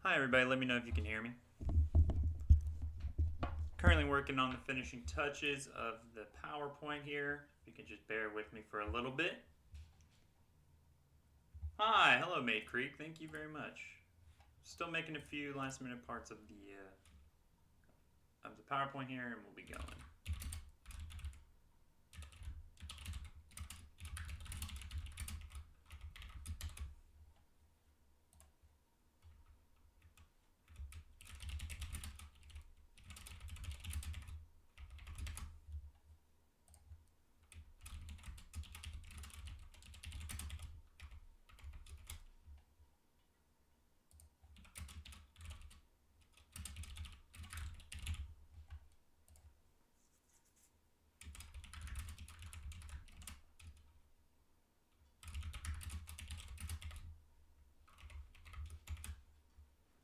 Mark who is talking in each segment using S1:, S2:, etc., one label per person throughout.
S1: Hi everybody, let me know if you can hear me. Currently working on the finishing touches of the PowerPoint here. If you can just bear with me for a little bit. Hi, hello Maid Creek, thank you very much. Still making a few last minute parts of the PowerPoint here, and we'll be going.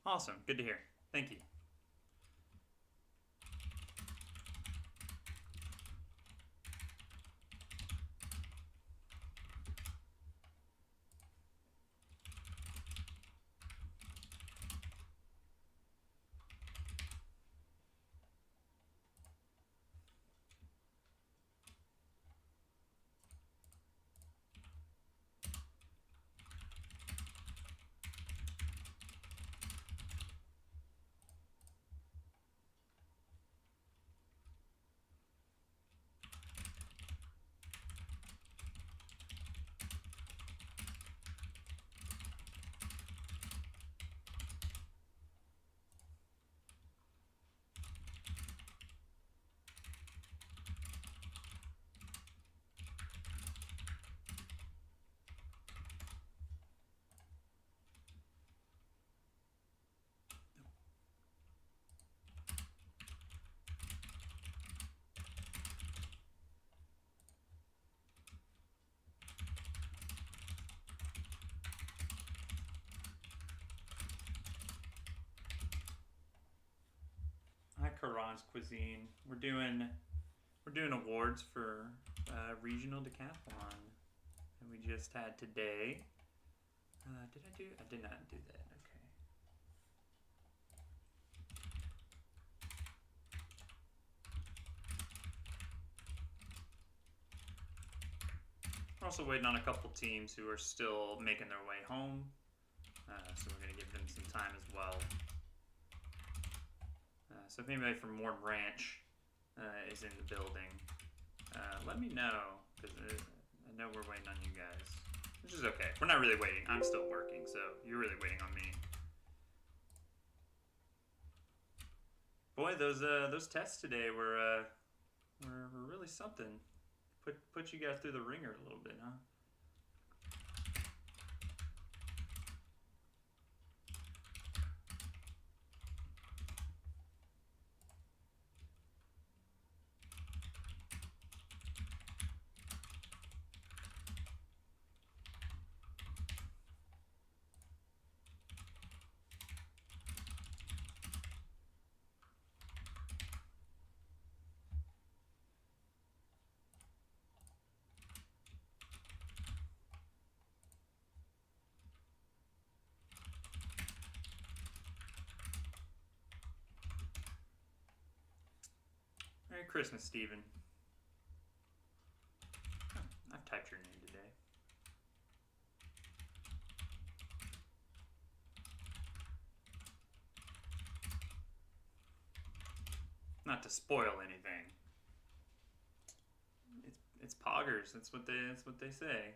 S1: Awesome, good to hear. Thank you. Hi, Karan's Cuisine. We're doing awards for regional decathlon, and we just had today. Did I do? I did not do that. Okay. We're also waiting on a couple teams who are still making their way home, so we're gonna give them some time as well. So if anybody from Warm Ranch is in the building, let me know, because I know we're waiting on you guys, which is okay. We're not really waiting. I'm still working, so you're really waiting on me. Boy, those tests today were really something. Put you guys through the ringer a little bit, huh? Merry Christmas, Steven. Oh, I've typed your name today. Not to spoil anything. It's poggers. That's what they say.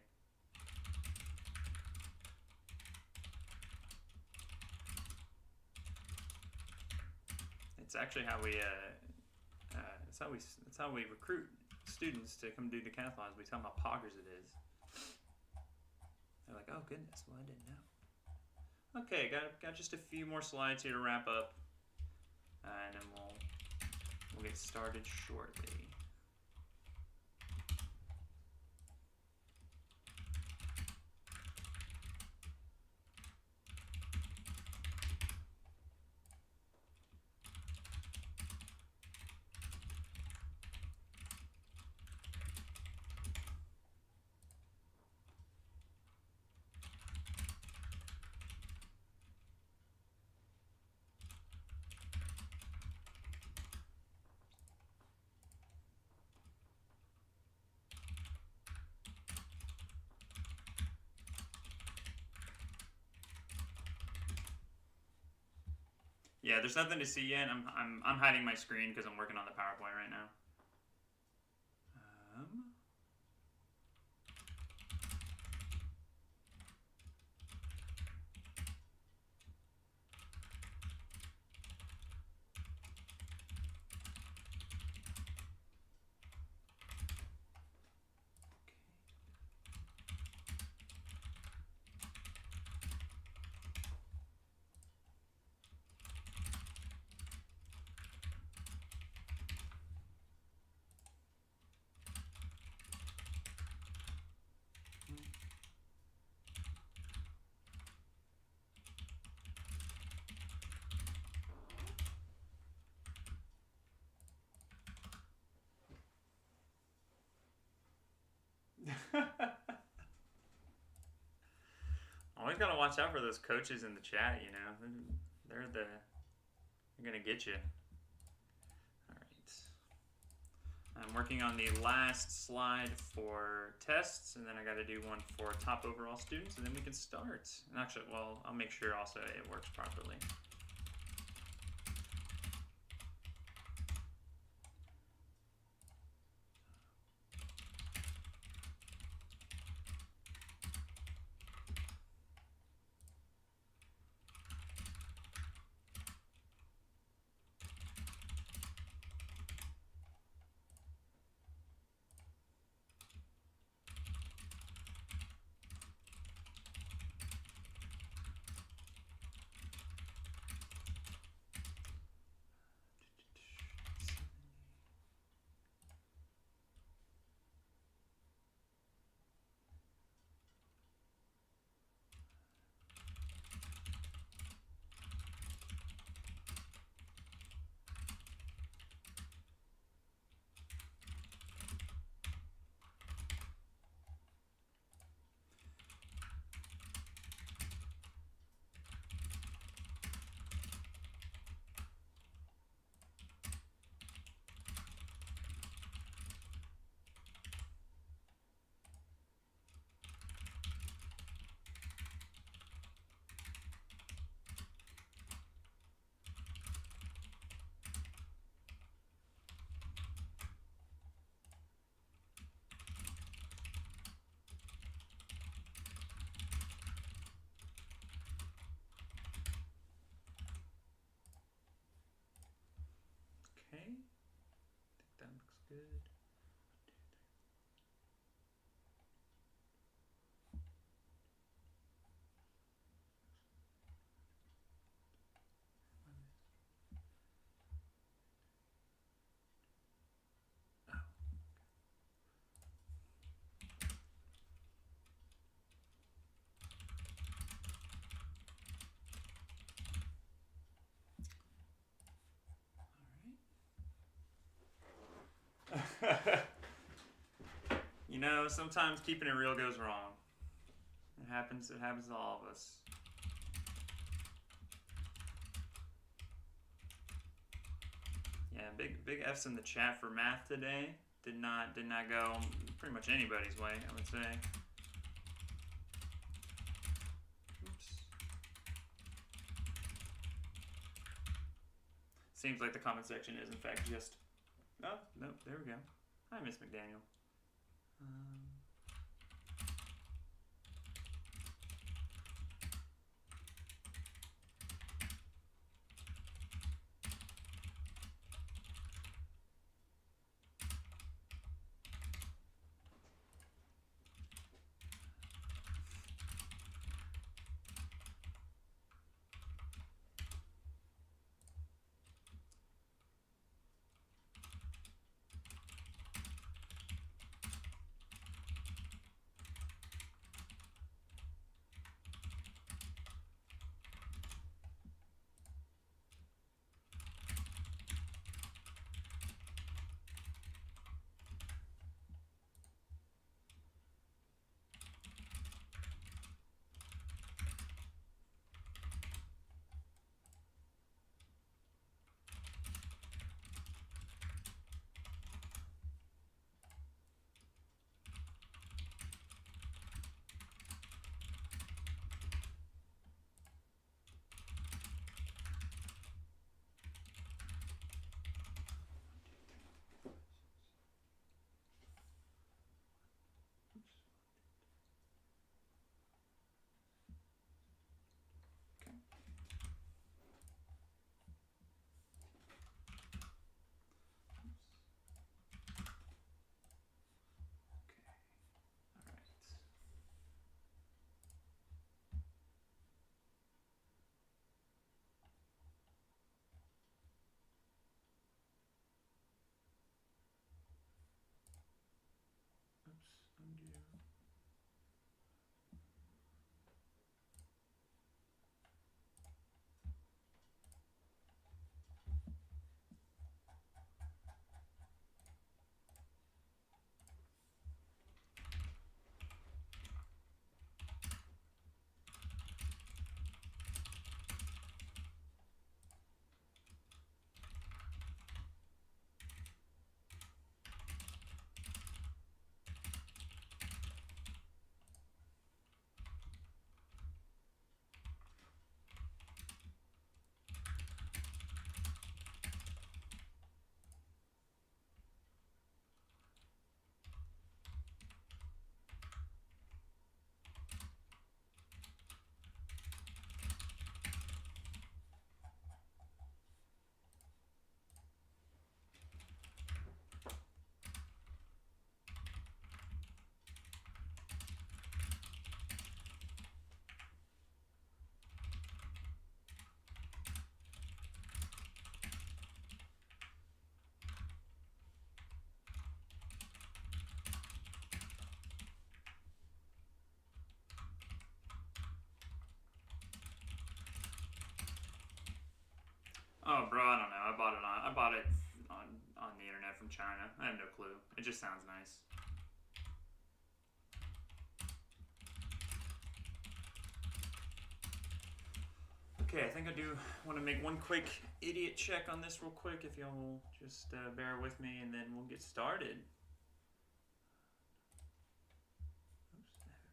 S1: It's actually how we that's how we recruit students to come do decathlons. We tell them how poggers it is. They're like, oh goodness, well I didn't know. Okay, got just a few more slides here to wrap up, and then we'll get started shortly. Yeah, there's nothing to see yet. I'm hiding my screen because I'm working on the PowerPoint right now. Always gotta watch out for those coaches in the chat. You know, they're gonna get you. All right. I'm working on the last slide for tests, and then I got to do one for top overall students, and then we can start. And actually, well, I'll make sure also it works properly. Okay, I think that looks good. You know, sometimes keeping it real goes wrong. It happens to all of us. Yeah, big F's in the chat for math today. Did not go pretty much anybody's way, I would say. Oops. Seems like the comment section is in fact just. Oh, nope, there we go. Hi, Miss McDaniel. it on the internet from China. I have no clue. It just sounds nice. Okay, I think I do want to make one quick idiot check on this real quick, if y'all will just bear with me, and then we'll get started. Oops, okay,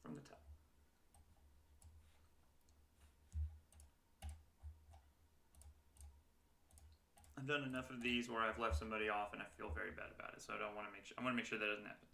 S1: from the top. I've done enough of these where I've left somebody off and I feel very bad about it, so I don't want to make sure. I want to make sure that doesn't happen.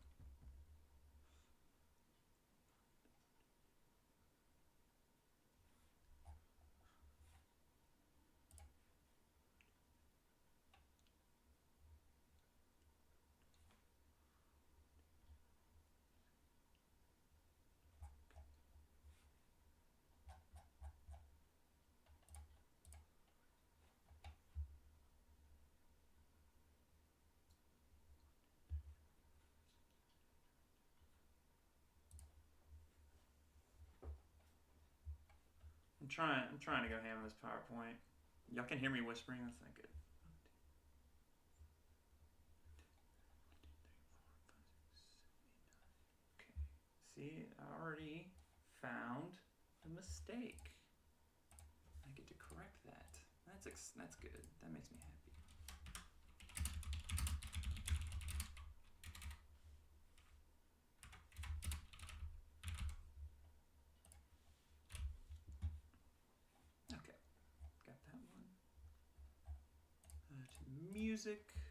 S1: I'm trying to go ham on this PowerPoint. Y'all can hear me whispering. That's not good. Okay. See, I already found the mistake. I get to correct that. That's good. That makes me happy. Music. 10,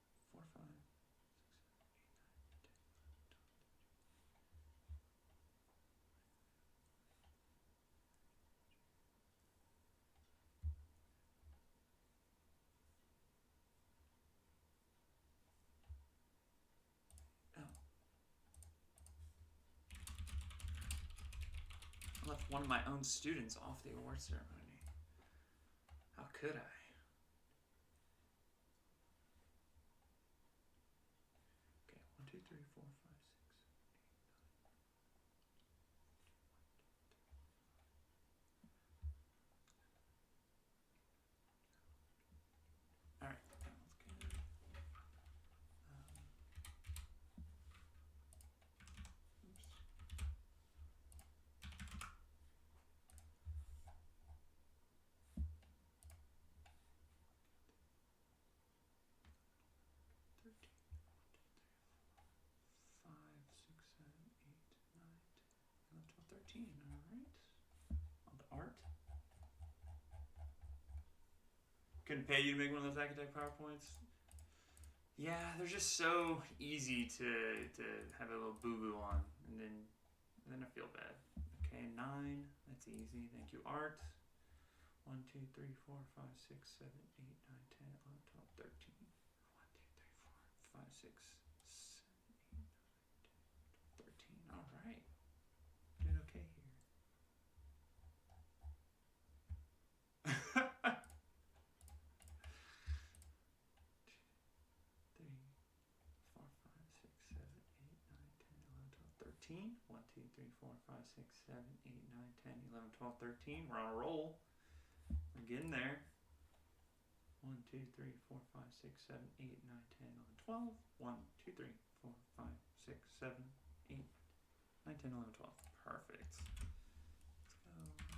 S1: 11. All right. Left one of my own students off the award ceremony. How could I? Okay, 1, 2, 3, 4, 5, 6, 7, 8, 9. All right, that one's good. 13. All right. On to art. Couldn't pay you to make one of those academic PowerPoints. Yeah, they're just so easy to have a little boo-boo on, and then I feel bad. Okay, 9. That's easy. Thank you, art. 1, 2, 3, 4, 5, 6, 7, 8, 9, 10, 11, 12, 13. 1, 2, 3, 4, 5, 6, 7, 8, 9, 10, 13. All right. Doing okay here. 13. 1, 2, 3, 4, 5, 6, 7, 8, 9, 10, 11, 12, 13. We're on a roll. We're getting there. 1, 2, 3, 4, 5, 6, 7, 8, 9, 10, 11, 12. 1, 2, 3, 4, 5, 6, 7, 8, 9, 10, 11, 12. Perfect. Let's go.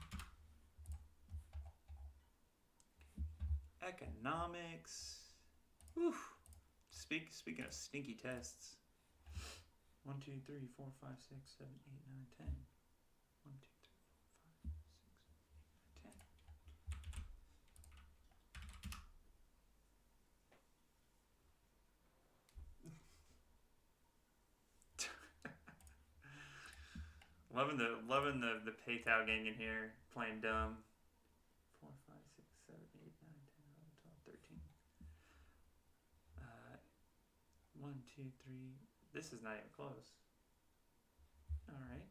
S1: Economics. Whew. Speaking of stinky tests. 1, 2, 3, 4, 5, 6, 7, 8, 9, 10. 1, 2, 3, 4, 5, 6, 8, 9, 10. Loving the PayTal gang in here playing dumb. 4, 5, 6, 7, 8, 9, 10, 11, 12, 13. 1, 2, 3. This is not even close. All right.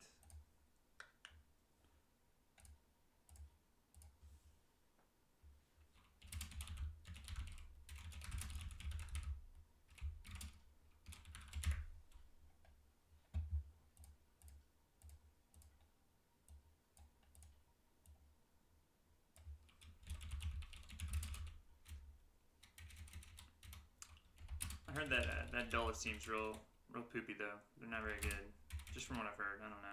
S1: I heard that Dulles seems real poopy though. They're not very good, just from what I've heard. I don't know.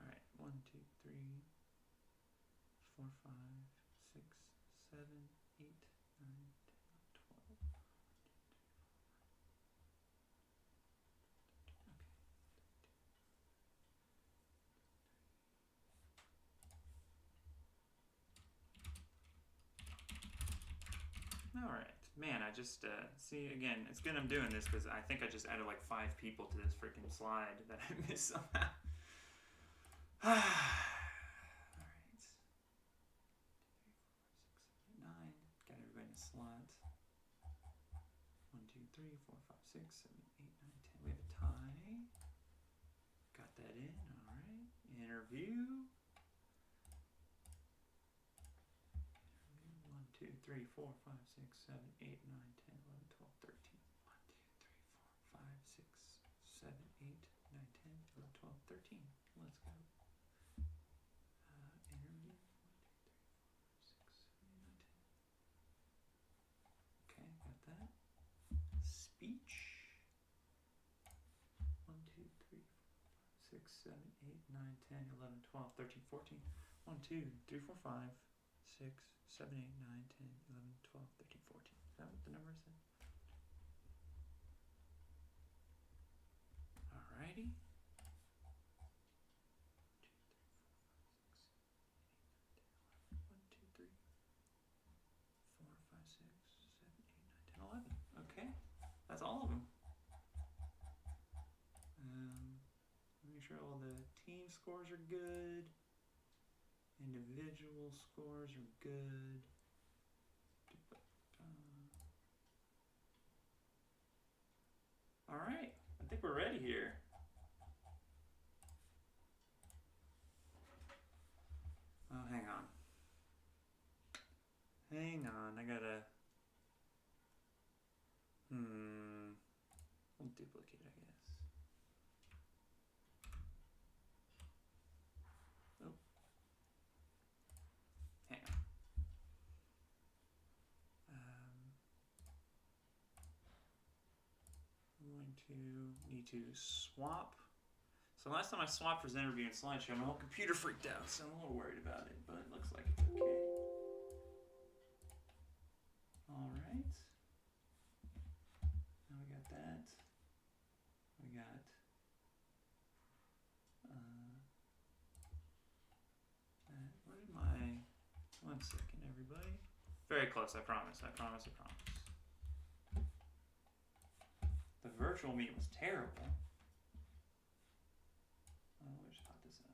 S1: All right, 1, 2, 3, 4, 5, 6, 7, 8, 9, 10, 12. All right, man. I just see again. It's good I'm doing this because I think I just added like 5 people to this freaking slide that I missed somehow. All right. 3, 4, 5, 6, 7, 8, 9. Got everybody in a slot. 1, 2, 3, 4, 5, 6, 7, 8, 9, 10. We have a tie. Got that in. All right. Interview. 1, 2, 3, 4, 5, 6, 7, 8, 9, 10, 11, 12, 13. 1, 2, 3, 4, 5, 6, 7, 8, 9, 10, 11, 12, 13. Let's go. Interview. 1, 2, 3, 4, 5, 6, 7, 8, 9, 10. Okay, got that. Speech. 1, 2, 3, 4, 5, 6, 7, 8, 9, 10, 11, 12, 13, 14. 1, 2, 3, 4, 5, 6, 7, 8, 9, 10, 11, 12, 13, 14. Is that what the number is? Alrighty. 1, 2, 3, 4, 5, 6, 7, 8, 9, 10, 11. Okay, that's all of them. Make sure all the team scores are good. Individual scores are good. All right, I think we're ready here. Oh, hang on. Hang on, I gotta. We'll duplicate, I guess. Oh. Hang on. I'm going to need to swap. So last time I swapped was interview and slideshow, my whole computer freaked out, so I'm a little worried about it, but it looks like it's okay. All right. Now we got that. We got what did my 1 second, everybody. Very close, I promise. I promise. The virtual meet was terrible. Oh, we just got this up.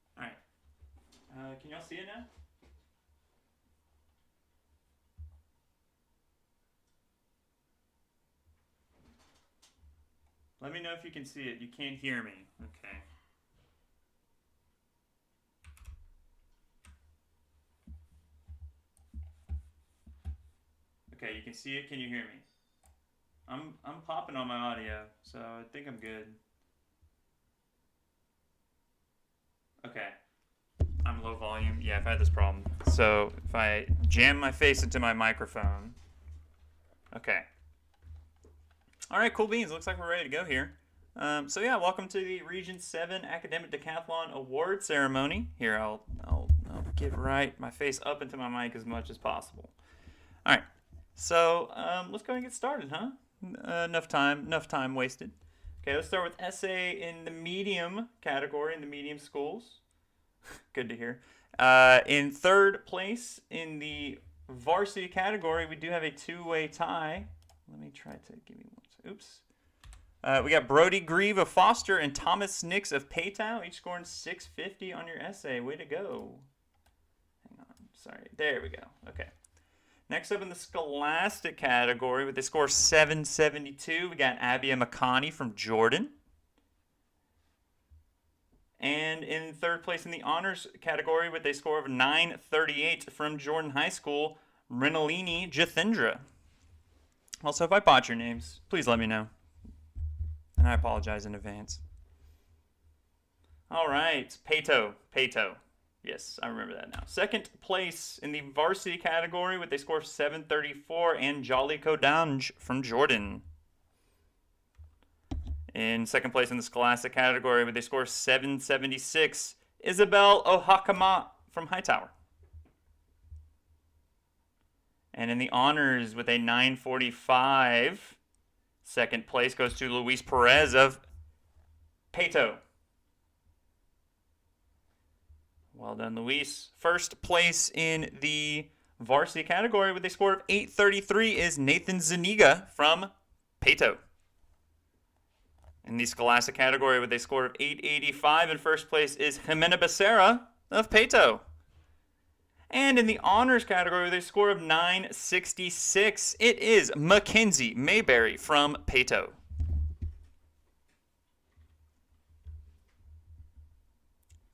S1: Okay. Alright. Can y'all see it now? Let me know if you can see it. You can't hear me. Okay. Okay, you can see it. Can you hear me? I'm popping on my audio, so I think I'm good. Okay. I'm low volume. Yeah, I've had this problem. So if I jam my face into my microphone. Okay. All right, cool beans. Looks like we're ready to go here. So yeah, welcome to the Region 7 Academic Decathlon Award Ceremony. Here, I'll get my face up into my mic as much as possible. All right, so let's go and get started, huh? Enough time wasted. Okay, let's start with essay in the medium category, in the medium schools. Good to hear. In third place in the varsity category, we do have a two-way tie. Let me try to give me one. Oops. We got Brody Grieve of Foster and Thomas Nix of Paytow, each scoring 650 on your essay. Way to go. Hang on. Sorry. There we go. Okay. Next up in the scholastic category, with the score 772, we got Abia Makani from Jordan. And in third place in the honors category, with a score of 938 from Jordan High School, Rinalini Jathindra. Also, if I botch your names, please let me know. And I apologize in advance. All right, Paytow. Yes, I remember that now. Second place in the varsity category with a score of 734, and Jolly Kodanj from Jordan. In second place in the scholastic category with a score of 776, Isabel Ohakama from Hightower. And in the honors with a 945, second place goes to Luis Perez of Paytow. Well done, Luis. First place in the varsity category with a score of 833 is Nathan Zuniga from Paytow. In the scholastic category with a score of 885 in first place is Jimena Becerra of Paytow. And in the honors category with a score of 966, it is Mackenzie Mayberry from Paytow.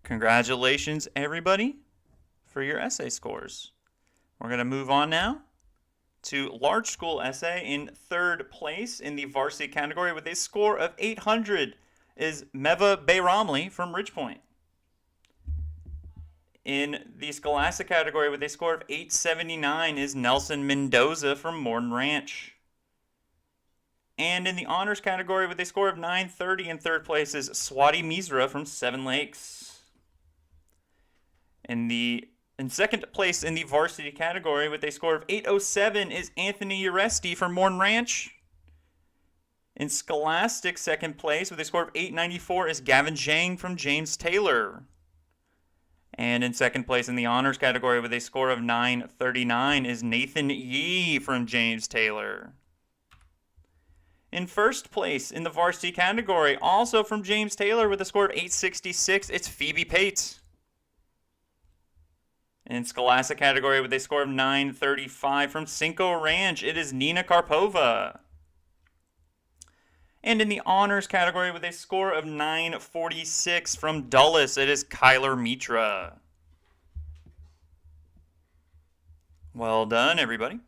S1: Congratulations, everybody, for your essay scores. We're going to move on now to large school essay. In third place in the varsity category with a score of 800 is Meva Bayramli from Ridgepoint. In the scholastic category with a score of 879 is Nelson Mendoza from Morton Ranch. And in the honors category with a score of 930 in third place is Swati Misra from Seven Lakes. In second place in the varsity category with a score of 807 is Anthony Uresti from Morton Ranch. In scholastic second place with a score of 894 is Gavin Zhang from James Taylor. And in second place in the honors category with a score of 939 is Nathan Yee from James Taylor. In first place in the varsity category, also from James Taylor with a score of 866, it's Phoebe Pate. In scholastic category with a score of 935 from Cinco Ranch, it is Nina Karpova. And in the honors category with a score of 946 from Dulles, it is Kyler Mitra. Well done, everybody.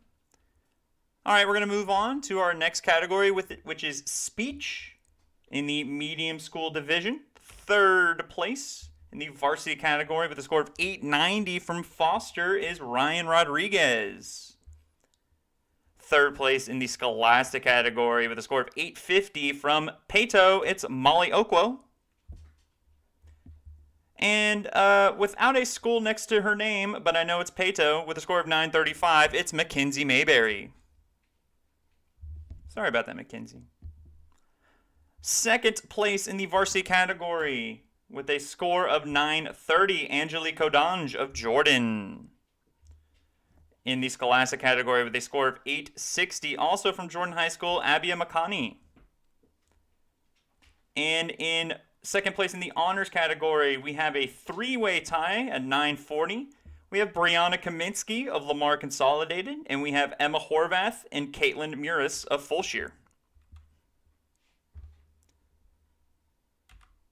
S1: All right, we're going to move on to our next category, which is speech in the medium school division. Third place in the varsity category with a score of 890 from Foster is Ryan Rodriguez. Third place in the scholastic category with a score of 850 from Paytow, it's Molly Okwo. And without a school next to her name, but I know it's Paytow, with a score of 935, it's Mackenzie Mayberry. Sorry about that, Mackenzie. Second place in the varsity category with a score of 930, Angelique Kodanj of Jordan. In the scholastic category with a score of 860, also from Jordan High School, Abia Makani. And in second place in the honors category, we have a three-way tie at 940. We have Brianna Kaminsky of Lamar Consolidated, and we have Emma Horvath and Caitlin Muris of Fulshire.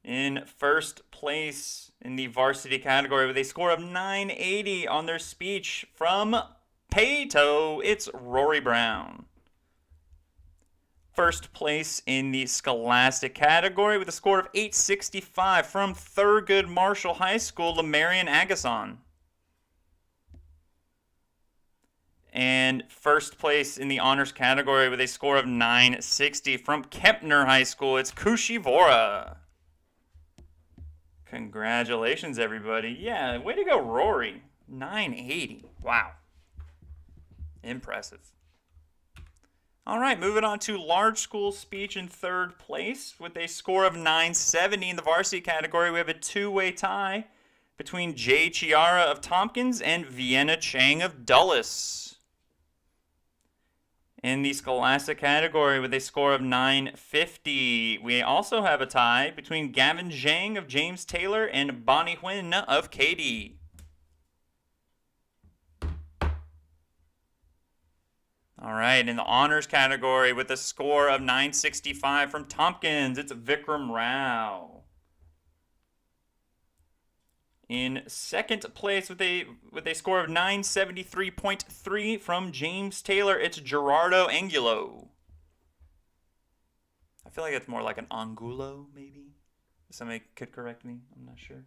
S1: In first place in the varsity category with a score of 980 on their speech from Paytow, it's Rory Brown. First place in the scholastic category with a score of 865 from Thurgood Marshall High School, Lamarian Agason. And first place in the honors category with a score of 960 from Kempner High School, it's Kushivora. Congratulations, everybody. Yeah, way to go, Rory. 980. Wow. Impressive. All right, moving on to large school speech in third place with a score of 970 in the varsity category. We have a two-way tie between Jay Chiara of Tompkins and Vienna Chang of Dulles. In the scholastic category with a score of 950, we also have a tie between Gavin Zhang of James Taylor and Bonnie Huynh of Katy. All right, in the honors category with a score of 965 from Tompkins, it's Vikram Rao. In second place with a score of 973.3 from James Taylor, it's Gerardo Angulo. I feel like it's more like an Angulo, maybe. Somebody could correct me. I'm not sure.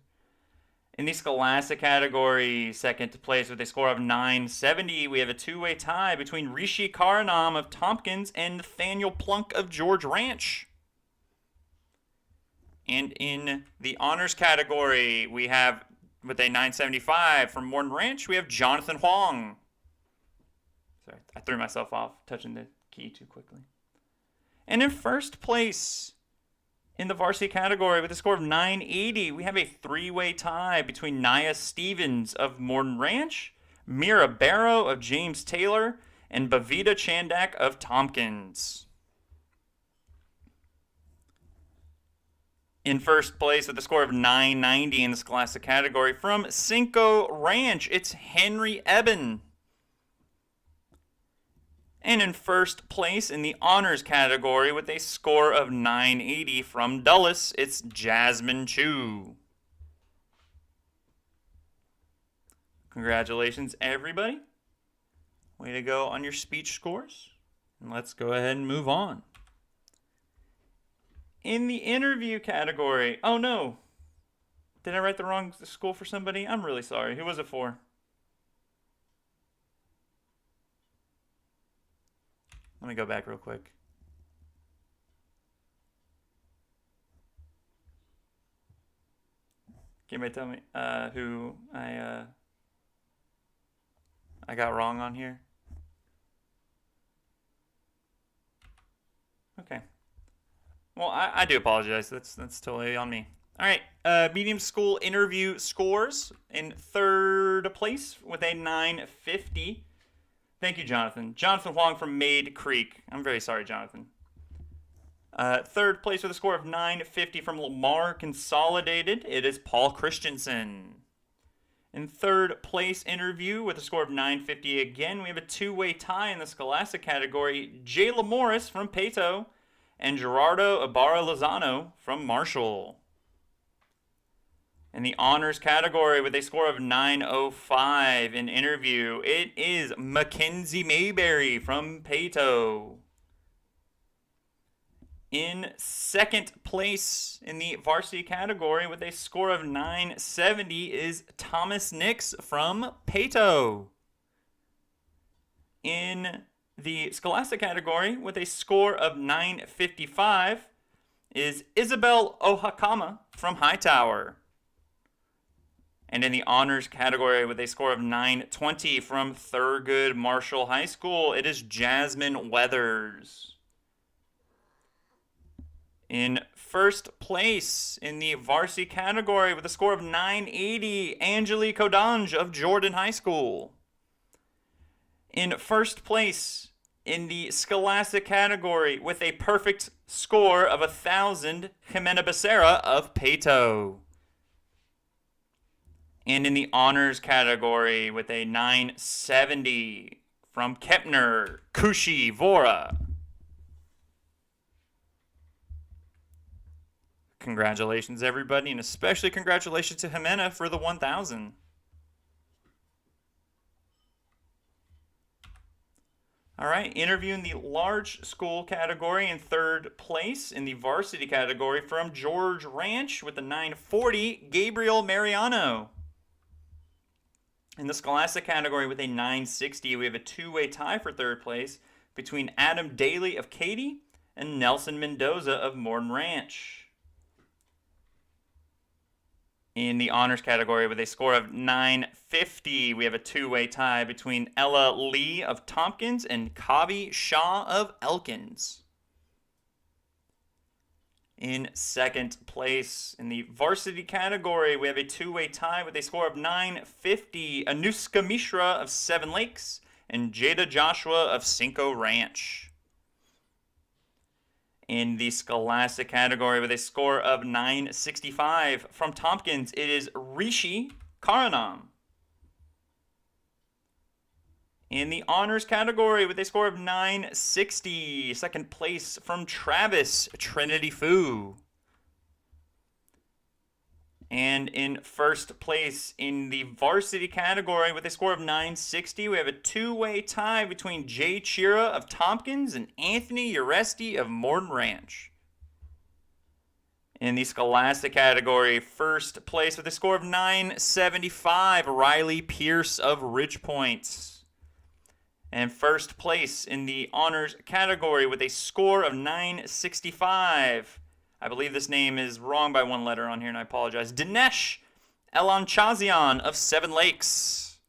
S1: In the scholastic category, second place with a score of 970, we have a two-way tie between Rishi Karanam of Tompkins and Nathaniel Plunk of George Ranch. And in the honors category, we have, with a 975 from Morton Ranch, we have Jonathan Huang. Sorry, I threw myself off touching the key too quickly. And in first place in the varsity category with a score of 980, we have a three-way tie between Naya Stevens of Morton Ranch, Mira Barrow of James Taylor, and Bavita Chandak of Tompkins. In first place with a score of 990 in the scholastic category from Cinco Ranch, it's Henry Eben. And in first place in the honors category with a score of 980 from Dulles, it's Jasmine Chu. Congratulations, everybody. Way to go on your speech scores. And let's go ahead and move on. In the interview category, oh no. Did I write the wrong school for somebody? I'm really sorry. Who was it for? Let me go back real quick. Can anybody tell me who I got wrong on here? Okay. Well, I do apologize. That's totally on me. All right. Medium school interview scores in third place with a 950. Thank you, Jonathan. Jonathan Huang from Maid Creek. I'm very sorry, Jonathan. Third place with a score of 950 from Lamar Consolidated. It is Paul Christensen. In third place interview with a score of 950 again, we have a two-way tie in the scholastic category. Jayla Morris from Pato and Gerardo Ibarra Lozano from Marshall. In the honors category with a score of 905 in interview, it is Mackenzie Mayberry from Pato. In second place in the varsity category with a score of 970 is Thomas Nix from Pato. In the scholastic category with a score of 955 is Isabel Ohakama from Hightower. And in the honors category with a score of 920 from Thurgood Marshall High School, it is Jasmine Weathers. In first place in the varsity category with a score of 980, Angelique Odange of Jordan High School. In first place in the scholastic category with a perfect score of 1,000, Jimena Becerra of Pato. And in the honors category with a 970 from Kempner, Kushi Vora. Congratulations, everybody, and especially congratulations to Jimena for the 1,000. All right, interview in the large school category in third place in the varsity category from George Ranch with the 940, Gabriel Mariano. In the Scholastic category with a 960, we have a two-way tie for third place between Adam Daly of Katy and Nelson Mendoza of Morton Ranch. In the honors category with a score of 950, we have a two-way tie between Ella Lee of Tompkins and Kavi Shaw of Elkins. In second place, in the varsity category, we have a two-way tie with a score of 950. Anuska Mishra of Seven Lakes and Jada Joshua of Cinco Ranch. In the Scholastic category with a score of 965 from Tompkins, it is Rishi Karanam. In the honors category with a score of 960, second place from Travis, Trinity Fu. And in first place in the varsity category with a score of 960, we have a two-way tie between Jay Chira of Tompkins and Anthony Uresti of Morton Ranch. In the Scholastic category, first place with a score of 975, Riley Pierce of Ridgepoint. And first place in the honors category with a score of 965. I believe this name is wrong by one letter on here, and I apologize. Dinesh Elanchazian of Seven Lakes.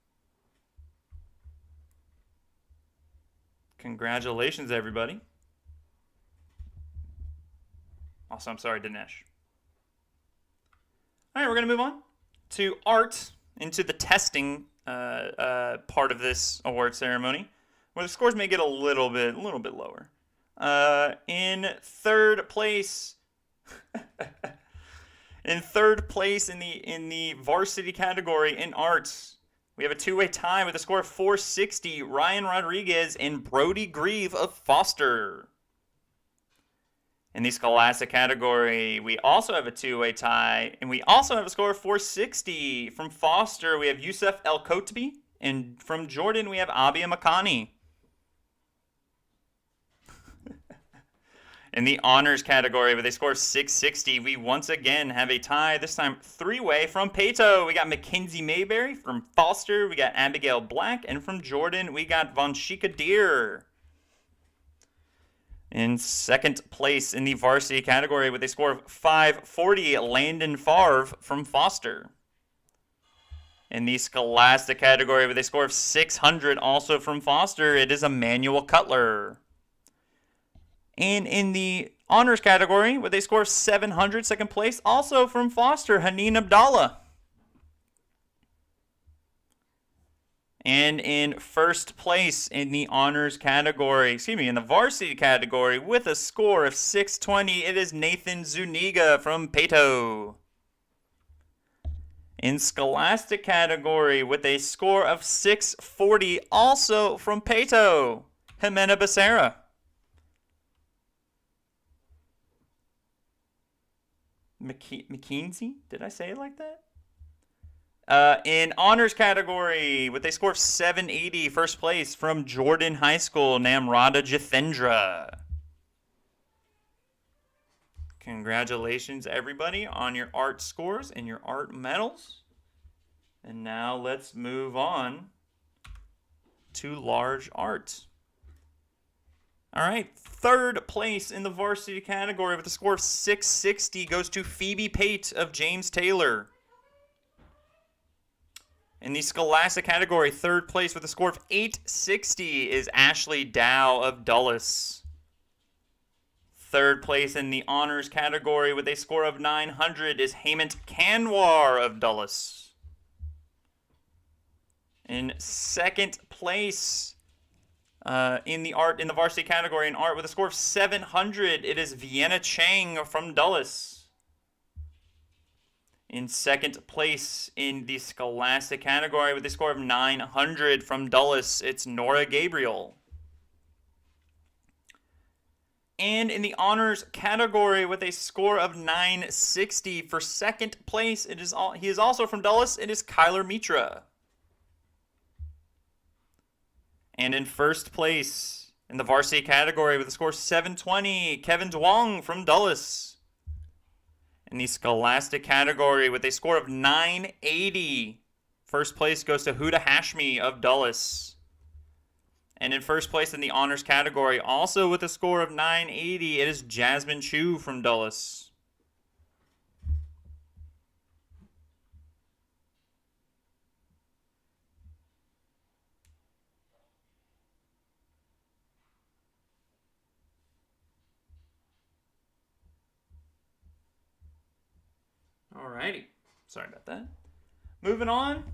S1: Congratulations, everybody. Also, I'm sorry, Dinesh. All right, we're going to move on to art, into the testing part of this award ceremony, where the scores may get a little bit lower. In third place, in the varsity category in arts, we have a two-way tie with a score of 460. Ryan Rodriguez and Brody Grieve of Foster. In the Scholastic category, we also have a two-way tie, and we also have a score of 460. From Foster, we have Yusuf El Kotbi, and from Jordan, we have Abia Makani. In the honors category, with a score of 660, we once again have a tie, this time three-way from Pato. We got Mackenzie Mayberry. From Foster, we got Abigail Black, and from Jordan, we got Vanshika Deer. In second place in the varsity category with a score of 540, Landon Favre from Foster. In the Scholastic category with a score of 600, also from Foster, it is Emmanuel Cutler. And in the honors category with a score of 700, second place, also from Foster, Haneen Abdallah. And in first place in the honors category, in the varsity category with a score of 620, it is Nathan Zuniga from Pato. In Scholastic category with a score of 640, also from Pato, Jimena Becerra. McKinsey? Did I say it like that? In honors category, with a score of 780, first place from Jordan High School, Namrata Jithendra. Congratulations, everybody, on your art scores and your art medals. And now let's move on to large art. All right, third place in the varsity category with a score of 660 goes to Phoebe Pate of James Taylor. In the Scholastic category, third place with a score of 860 is Ashley Dow of Dulles. Third place in the honors category with a score of 900 is Hemant Kanwar of Dulles. In second place in the varsity category in art with a score of 700, it is Vienna Chang from Dulles. In second place in the Scholastic category with a score of 900 from Dulles, it's Nora Gabriel. And in the honors category with a score of 960 for second place, he is also from Dulles, it is Kyler Mitra. And in first place in the varsity category with a score of 720, Kevin Duong from Dulles. In the Scholastic category with a score of 980 First place goes to Huda Hashmi of Dulles. And in first place in the honors category, also with a score of 980, it is Jasmine Chu from Dulles. Alrighty. Sorry about that. Moving on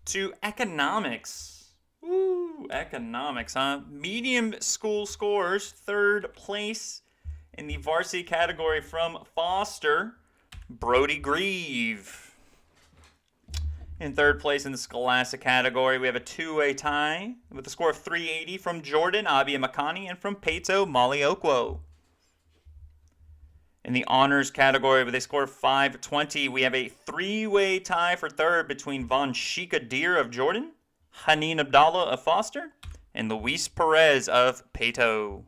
S1: to economics. Woo, economics, huh? Medium school scores, third place in the varsity category from Foster, Brody Grieve. In third place in the scholastic category, we have a two-way tie with a score of 380 from Jordan, Abia Makani, and from Pato, Molly Okwo. In the honors category with a score of 520, we have a three-way tie for third between Von Shika Deer of Jordan, Haneen Abdallah of Foster, and Luis Perez of Pato.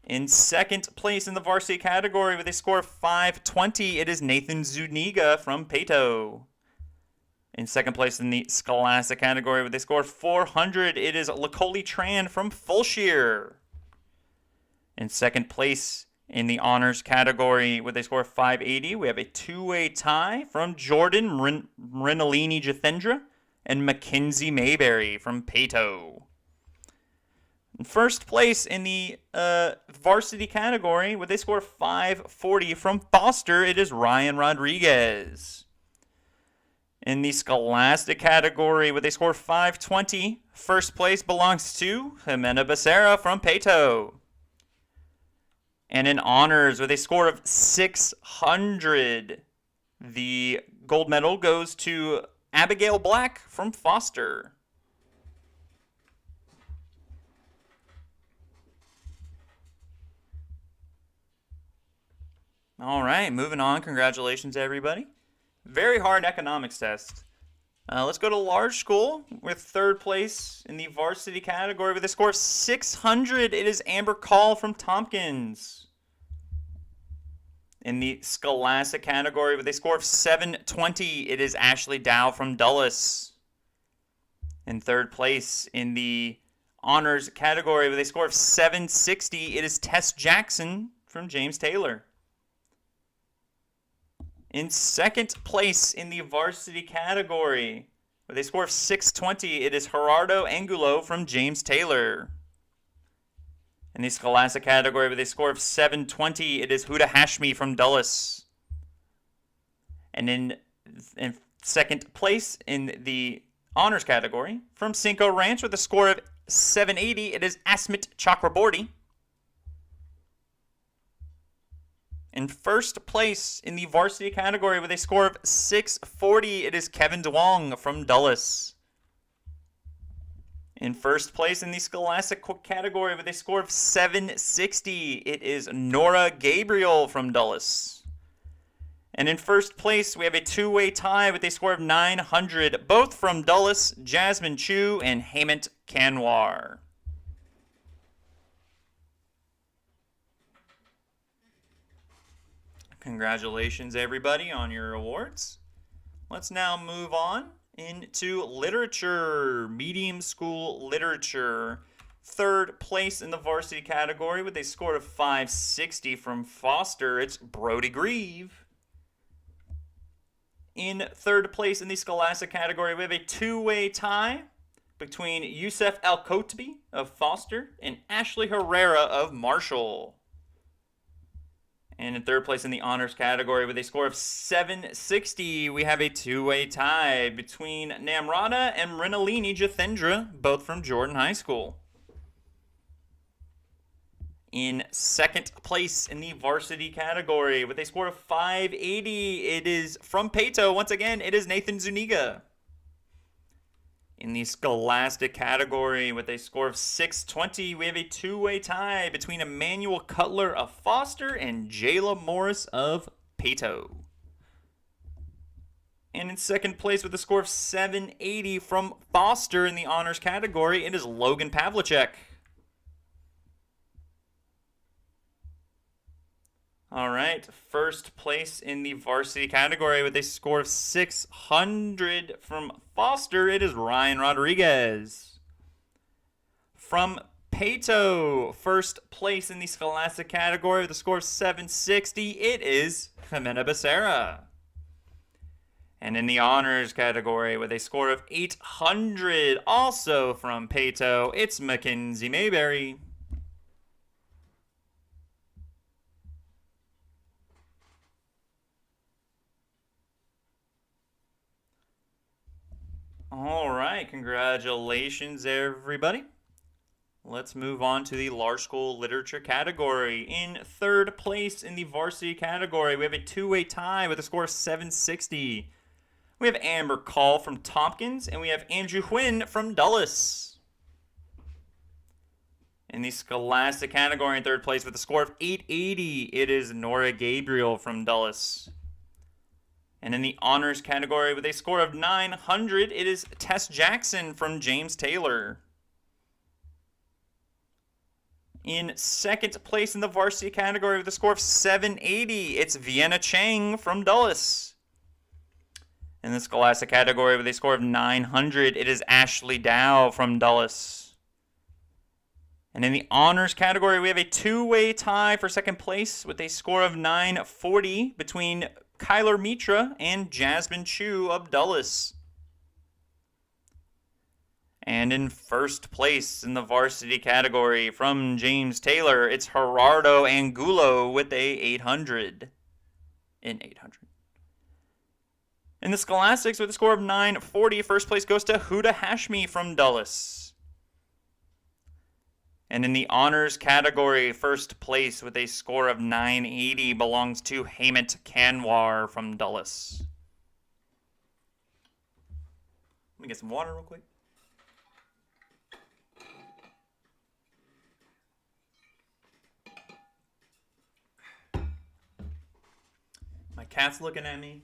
S1: In second place in the varsity category with a score of 520, it is Nathan Zuniga from Pato. In second place in the scholastic category with a score of 400, it is Lakoli Tran from Fulshire. In second place in the honors category with a score of 580, we have a two-way tie from Jordan Rinalini Jathendra and Mackenzie Mayberry from Pato. In first place in the varsity category with a score of 540 from Foster, it is Ryan Rodriguez. In the scholastic category with a score of 520, first place belongs to Jimena Becerra from Pato. And in honors with a score of 600, the gold medal goes to Abigail Black from Foster. All right, moving on. Congratulations, everybody. Very hard economics test. Let's go to large school with third place in the varsity category with a score of 600. It is Amber Call from Tompkins. In the scholastic category with a score of 720, it is Ashley Dow from Dulles. In third place in the honors category with a score of 760, it is Tess Jackson from James Taylor. In second place in the varsity category with a score of 620, it is Gerardo Angulo from James Taylor. In the scholastic category with a score of 720, it is Huda Hashmi from Dulles. And in second place in the honors category from Cinco Ranch with a score of 780, it is Asmit Chakraborty. In first place in the varsity category with a score of 640, it is Kevin Duong from Dulles. In first place in the scholastic category with a score of 760, it is Nora Gabriel from Dulles. And in first place, we have a two-way tie with a score of 900, both from Dulles, Jasmine Chu, and Hemant Kanwar. Congratulations, everybody, on your awards. Let's now move on into literature, medium school literature. Third place in the varsity category with a score of 560 from Foster, it's Brody Grieve. In third place in the scholastic category, we have a two-way tie between Youssef El-Kotbi of Foster and Ashley Herrera of Marshall. And in third place in the honors category with a score of 760, we have a two-way tie between Namrata and Rinalini Jathendra, both from Jordan High School. In second place in the varsity category with a score of 580, it is from Pato. Once again, it is Nathan Zuniga. In the scholastic category with a score of 620, we have a two-way tie between Emmanuel Cutler of Foster and Jayla Morris of Pato. And in second place with a score of 780 from Foster in the honors category, it is Logan Pavlicek. All right, first place in the varsity category with a score of 600 from Foster, it is Ryan Rodriguez. From Pato, first place in the scholastic category with a score of 760, it is Jimena Becerra. And in the honors category with a score of 800, also from Pato, it's Mackenzie Mayberry. All right, congratulations, everybody. Let's move on to the large school literature category. In third place in the varsity category, we have a two-way tie with a score of 760. We have Amber Call from Tompkins, and we have Andrew Huynh from Dulles. In the scholastic category in third place with a score of 880, it is Nora Gabriel from Dulles. And in the honors category with a score of 900, it is Tess Jackson from James Taylor. In second place in the varsity category with a score of 780, it's Vienna Chang from Dulles. In the scholastic category with a score of 900, it is Ashley Dow from Dulles. And in the honors category, we have a two-way tie for second place with a score of 940 between Kyler Mitra and Jasmine Chu of Dulles. And in first place in the varsity category from James Taylor, it's Gerardo Angulo with a 800. In the scholastics with a score of 940, first place goes to Huda Hashmi from Dulles. And in the honors category, first place with a score of 980 belongs to Hemant Kanwar from Dulles. Let me get some water real quick. My cat's looking at me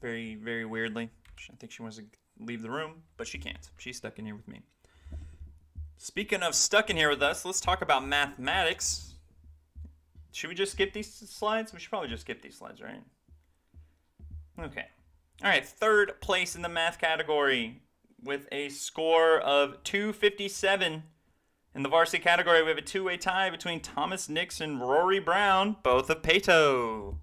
S1: very, very weirdly. I think she wants to leave the room, but she can't. She's stuck in here with me. Speaking of stuck in here with us, let's talk about mathematics. Should we just skip these slides? We should probably just skip these slides, right? Okay. All right, third place in the math category with a score of 257. In the varsity category, we have a two-way tie between Thomas Nix and Rory Brown, both of Pato.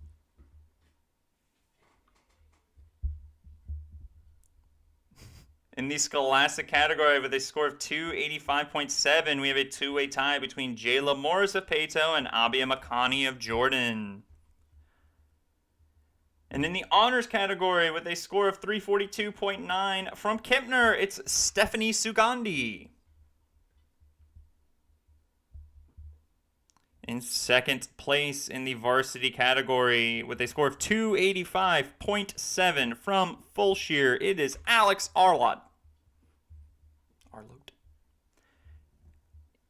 S1: In the scholastic category with a score of 285.7, we have a two-way tie between Jayla Morris of Pato and Abia Makani of Jordan. And in the honors category with a score of 342.9 from Kempner, it's Stephanie Sugandi. In second place in the varsity category with a score of 285.7 from Fulshire, it is Alex Arlott.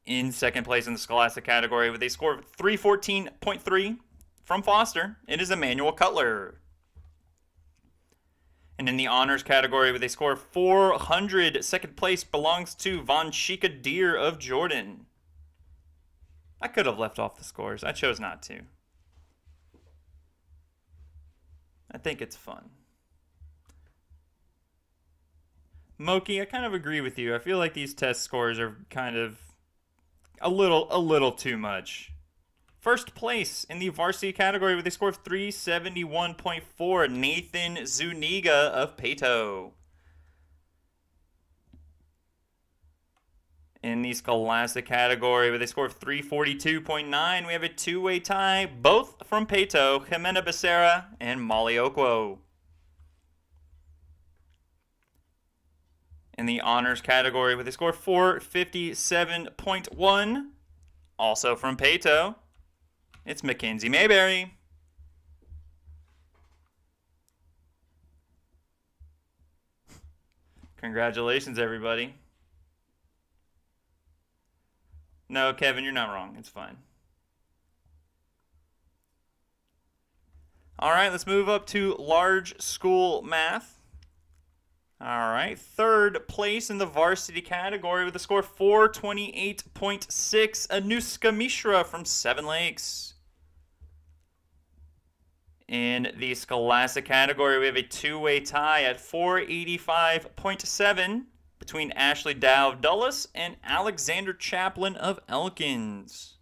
S1: In second place in the scholastic category with a score of 314.3 from Foster, it is Emmanuel Cutler. And in the honors category with a score of 400, second place belongs to Vanshika Deer of Jordan. I could have left off the scores. I chose not to. I think it's fun. Moki, I kind of agree with you. I feel like these test scores are kind of a little too much. First place in the varsity category with a score of 371.4, Nathan Zuniga of Pato. In the scholastic category with a score of 342.9, we have a two-way tie, both from Pato, Jimena Becerra and Molly Okwo. In the honors category with a score of 457.1, also from Pato, it's Mackenzie Mayberry. Congratulations, everybody. No, Kevin, you're not wrong. It's fine. All right, let's move up to large school math. All right, third place in the varsity category with a score of 428.6, Anuska Mishra from Seven Lakes. In the Scholastic category, we have a two-way tie at 485.7 between Ashley Dow of Dulles and Alexander Chaplin of Elkins.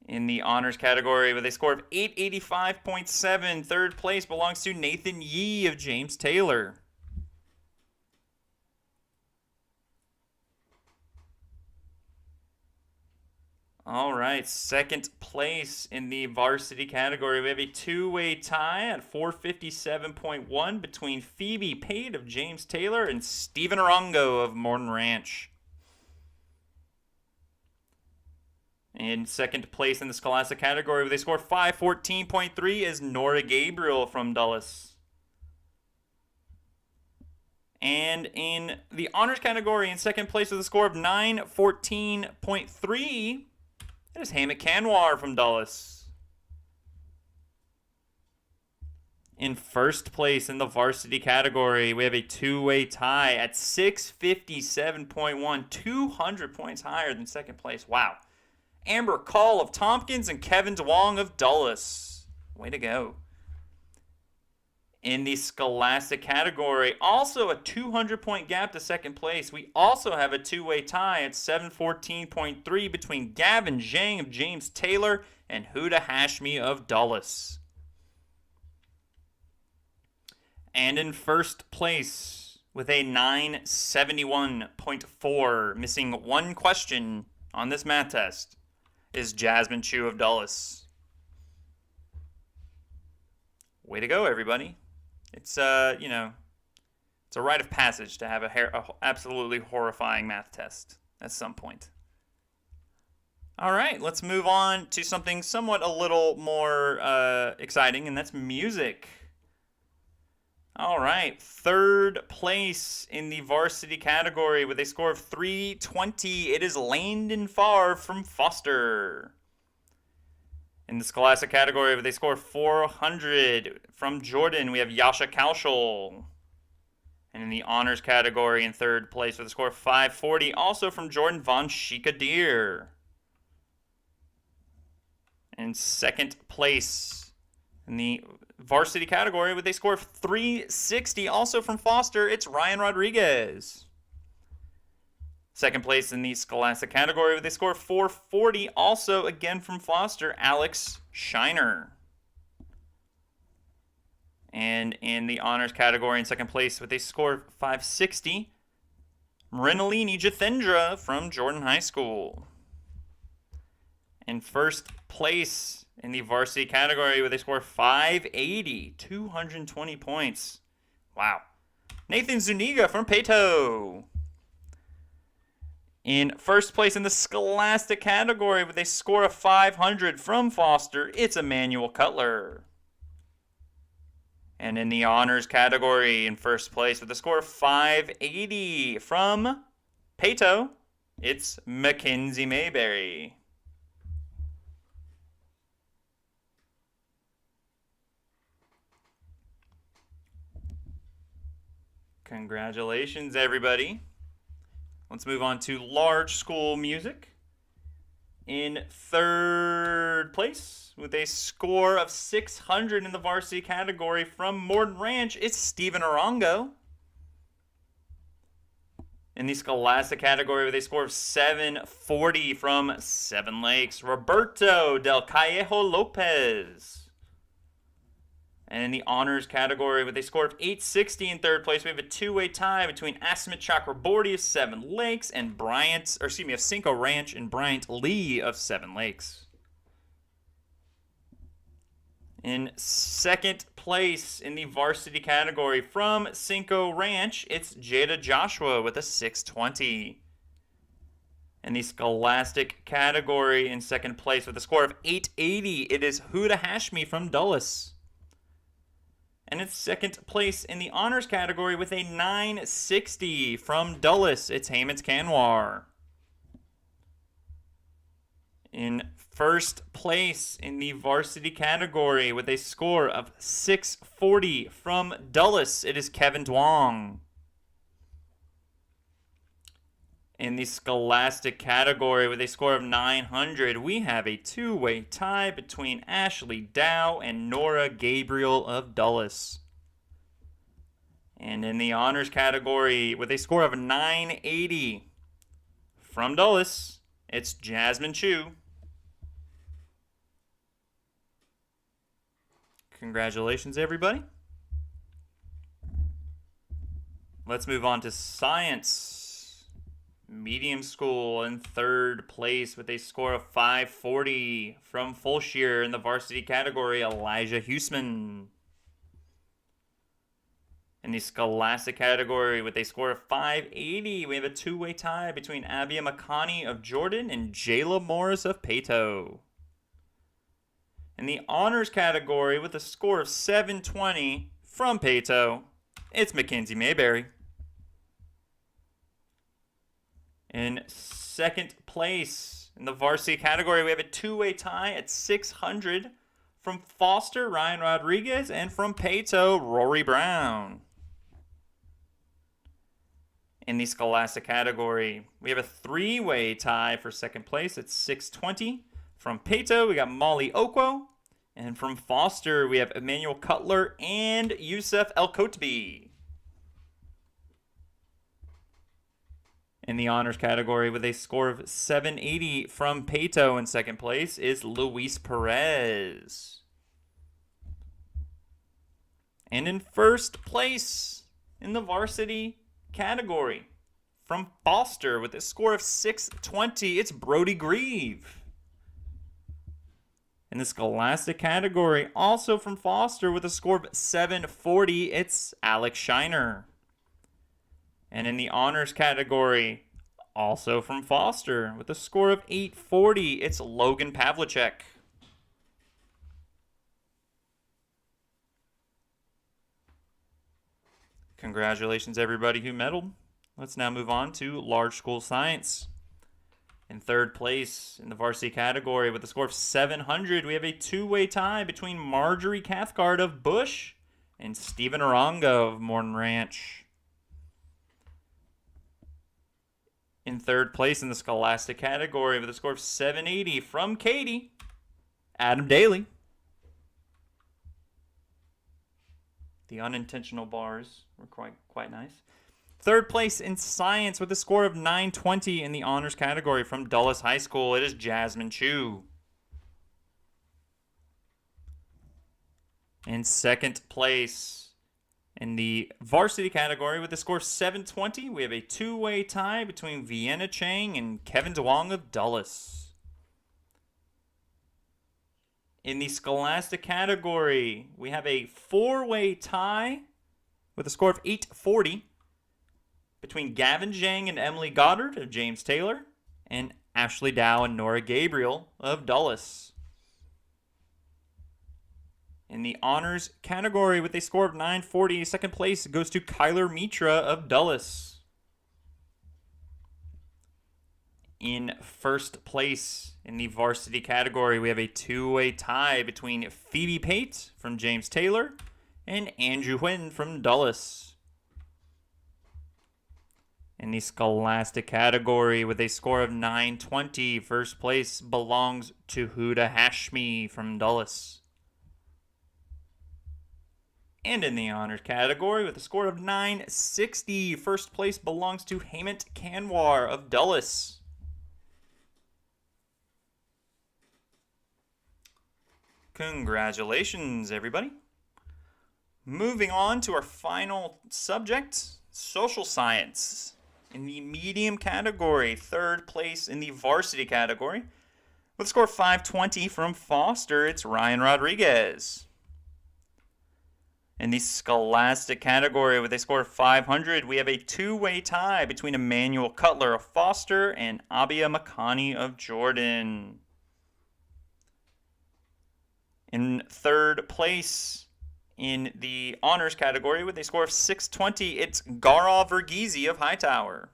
S1: In the honors category, with a score of 885.7, third place belongs to Nathan Yee of James Taylor. All right, second place in the varsity category. We have a two-way tie at 457.1 between Phoebe Pate of James Taylor and Stephen Arongo of Morton Ranch. In second place in the Scholastic category with a score of 514.3 is Nora Gabriel from Dulles. And in the honors category, in second place with a score of 914.3, it is Hamit Kanwar from Dulles. In first place in the varsity category, we have a two-way tie at 657.1, 200 points higher than second place. Wow. Amber Call of Tompkins and Kevin Dwong of Dulles. Way to go. In the Scholastic category, also a 200-point gap to second place. We also have a two-way tie at 714.3 between Gavin Zhang of James Taylor and Huda Hashmi of Dulles. And in first place with a 971.4, missing one question on this math test, is Jasmine Chu of Dulles. Way to go, everybody. It's, it's a rite of passage to have a absolutely horrifying math test at some point. All right, let's move on to something somewhat a little more exciting, and that's music. All right, third place in the varsity category with a score of 320. It is Landon Farr from Foster. In the Scholastic category with a score of 400 from Jordan, we have Yasha Kaushal. And in the honors category in third place with a score of 540, also from Jordan, Von Shikadir. In second place in the varsity category with a score of 360, also from Foster, it's Ryan Rodriguez. Second place in the Scholastic category with a score of 440, also again from Foster, Alex Shiner. And in the honors category in second place with a score of 560, Mrinalini Jathendra from Jordan High School. In first place in the varsity category with a score of 580, 220 points. Wow. Nathan Zuniga from Pato. In first place in the Scholastic category with a score of 500 from Foster, it's Emmanuel Cutler. And in the honors category in first place with a score of 580 from Pato, it's Mackenzie Mayberry. Congratulations, everybody. Let's move on to large school music. In third place with a score of 600 in the varsity category from Morton Ranch, it's Stephen Arongo. In the Scholastic category with a score of 740 from Seven Lakes, Roberto Del Callejo Lopez. And in the honors category with a score of 860 in third place, we have a two-way tie between Asmit Chakraborty of Seven Lakes and of Cinco Ranch and Bryant Lee of Seven Lakes. In second place in the varsity category from Cinco Ranch, it's Jada Joshua with a 620. In the Scholastic category in second place with a score of 880, it is Huda Hashmi from Dulles. And in second place in the honors category with a 960 from Dulles, it's Hamit Kanwar. In first place in the varsity category with a score of 640 from Dulles, it is Kevin Dwong. In the Scholastic category with a score of 900, we have a two-way tie between Ashley Dow and Nora Gabriel of Dulles. And in the Honors category with a score of 980, from Dulles, it's Jasmine Chu. Congratulations, everybody. Let's move on to Science. Medium School in third place with a score of 540 from Fulshire in the varsity category, Elijah Huseman. In the Scholastic category with a score of 580, we have a two-way tie between Abia Makani of Jordan and Jayla Morris of Pato. In the Honors category with a score of 720 from Pato, it's Mackenzie Mayberry. In second place in the varsity category, we have a two-way tie at 600 from Foster, Ryan Rodriguez, and from Pato, Rory Brown. In the Scholastic category, we have a three-way tie for second place at 620. From Pato, we got Molly Okwo. And from Foster, we have Emmanuel Cutler and Youssef El-Kotbi. In the Honors category with a score of 780 from Pato in second place is Luis Perez. And in first place in the varsity category from Foster with a score of 620, it's Brody Grieve. In the Scholastic category, also from Foster with a score of 740, it's Alex Shiner. And in the Honors category, also from Foster with a score of 840, it's Logan Pavlicek. Congratulations, everybody who medaled. Let's now move on to Large School Science. In third place in the varsity category with a score of 700, we have a two-way tie between Marjorie Cathcart of Bush and Stephen Aronga of Morton Ranch. In third place in the Scholastic category with a score of 780 from Katie, Adam Daly. The unintentional bars were quite nice. Third place in Science with a score of 920 in the Honors category from Dulles High School, it is Jasmine Chu. In second place in the varsity category with a score of 720, we have a two-way tie between Vienna Chang and Kevin Duong of Dulles. In the Scholastic category, we have a four-way tie with a score of 840 between Gavin Zhang and Emily Goddard of James Taylor and Ashley Dow and Nora Gabriel of Dulles. In the Honors category with a score of 940, second place goes to Kyler Mitra of Dulles. In first place in the varsity category, we have a two-way tie between Phoebe Pate from James Taylor and Andrew Huynh from Dulles. In the Scholastic category with a score of 920, first place belongs to Huda Hashmi from Dulles. And in the Honors category with a score of 960, first place belongs to Hemant Kanwar of Dulles. Congratulations, everybody. Moving on to our final subject, social science. In the medium category, third place in the varsity category. With a score of 520 from Foster, it's Ryan Rodriguez. In the Scholastic category with a score of 500, we have a two-way tie between Emmanuel Cutler of Foster and Abia Makani of Jordan. In third place in the Honors category with a score of 620, it's Gaurav Verghese of Hightower.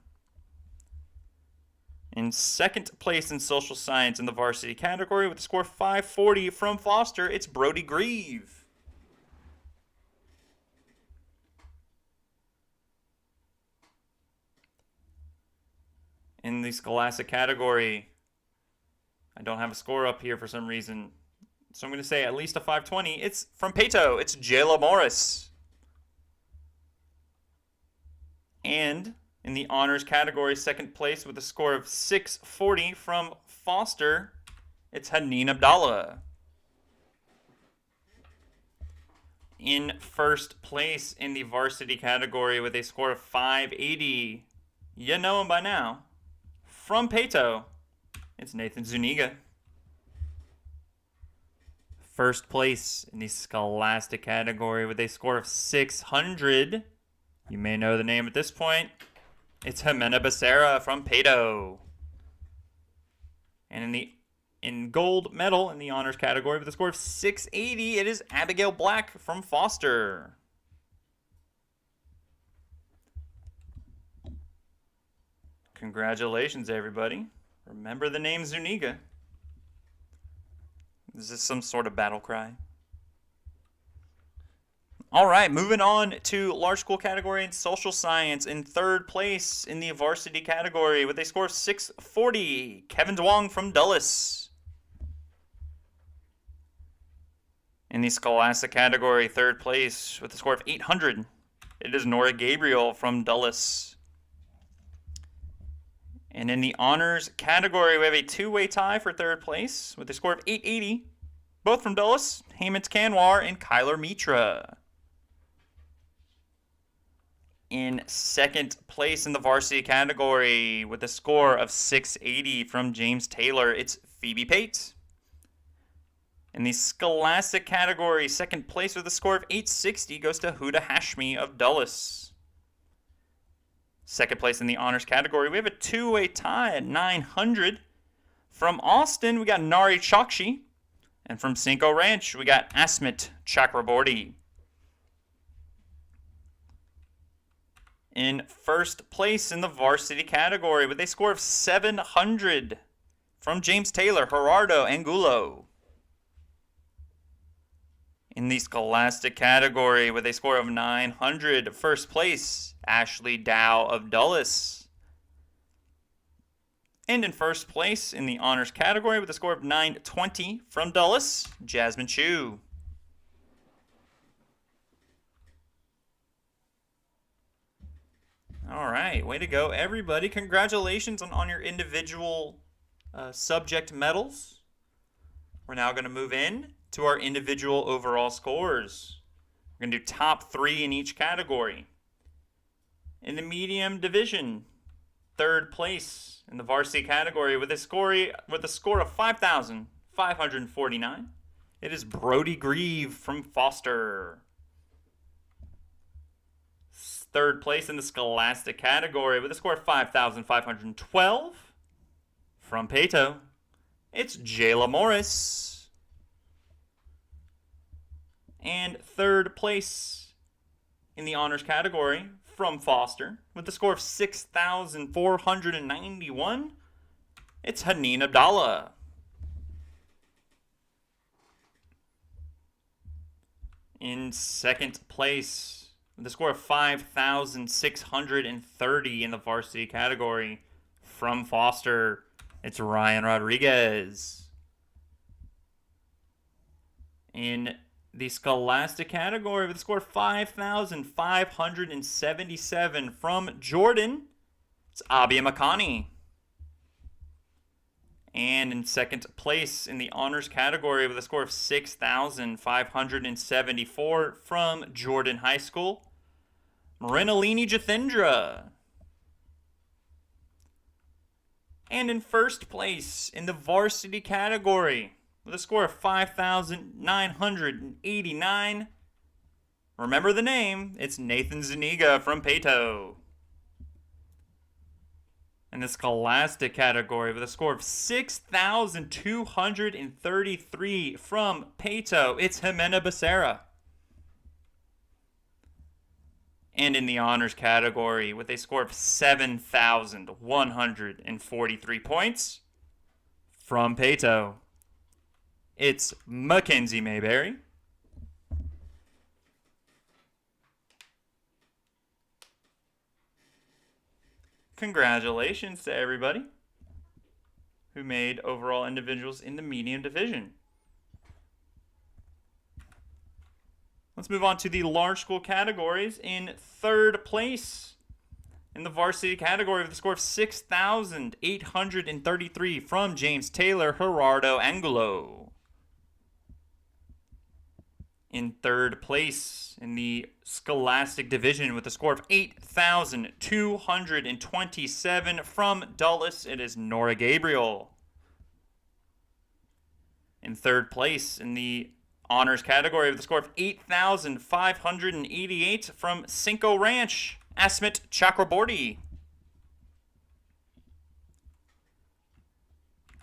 S1: In second place in Social Science in the varsity category with a score of 540 from Foster, it's Brody Grieve. In the Scholastic category, I don't have a score up here for some reason, so I'm going to say at least a 520. It's from Pato. It's Jayla Morris. And in the honors category, second place with a score of 640 from Foster, it's Haneen Abdallah. In first place in the varsity category with a score of 580, you know him by now, from Pato, it's Nathan Zuniga. First place in the Scholastic category with a score of 600, you may know the name at this point, it's Jimena Becerra from Pato. And in gold medal in the honors category with a score of 680, it is Abigail Black from Foster. Congratulations, everybody. Remember the name Zuniga. Is this some sort of battle cry? All right, moving on to large school category in social science. In third place in the varsity category with a score of 640, Kevin Duong from Dulles. In the Scholastic category, third place with a score of 800, it is Nora Gabriel from Dulles. And in the honors category, we have a two-way tie for third place with a score of 880, both from Dulles, Hemant Kanwar and Kyler Mitra. In second place in the varsity category with a score of 680 from James Taylor, it's Phoebe Pate. In the Scholastic category, second place with a score of 860 goes to Huda Hashmi of Dulles. Second place in the honors category, we have a two-way tie at 900. From Austin, we got Nari Chokshi. And from Cinco Ranch, we got Asmit Chakraborty. In first place in the varsity category with a score of 700 from James Taylor, Gerardo Angulo. In the Scholastic category with a score of 900, first place, Ashley Dow of Dulles. And in first place in the honors category with a score of 920 from Dulles, Jasmine Chu. All right, way to go, everybody. Congratulations on your individual subject medals. We're now going to move in to our individual overall scores. We're going to do top three in each category. In the medium division, third place in the varsity category with a score of 5,549. It is Brody Grieve from Foster. Third place in the Scholastic category with a score of 5,512 from Pato. It's Jayla Morris. And third place in the honors category from Foster with a score of 6,491. It's Haneen Abdallah. In second place with a score of 5,630 in the varsity category from Foster, it's Ryan Rodriguez. In the Scholastic category with a score of 5,577 from Jordan, it's Abia Makani. And in second place in the honors category with a score of 6,574 from Jordan High School, Marinalini Jathendra. And in first place in the varsity category with a score of 5,989. Remember the name, it's Nathan Zuniga from Pato. In the Scholastic category with a score of 6,233 from Pato, it's Jimena Becerra. And in the honors category with a score of 7,143 points from Pato, it's Mackenzie Mayberry. Congratulations to everybody who made overall individuals in the medium division. Let's move on to the large school categories. In third place in the varsity category with a score of 6,833 from James Taylor Gerardo Angulo. In third place in the Scholastic Division with a score of 8,227 from Dulles, it is Nora Gabriel. In third place in the Honors category with a score of 8,588 from Cinco Ranch, Asmit Chakraborty.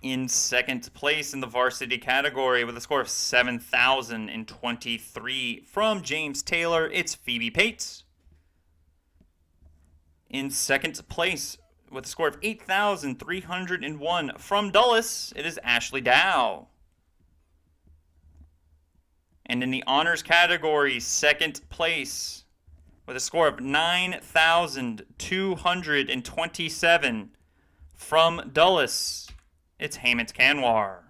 S1: In second place in the varsity category with a score of 7,023 from James Taylor, it's Phoebe Pates. In second place with a score of 8,301 from Dulles, it is Ashley Dow. And in the honors category, second place with a score of 9,227 from Dulles, it's Hemant Kanwar.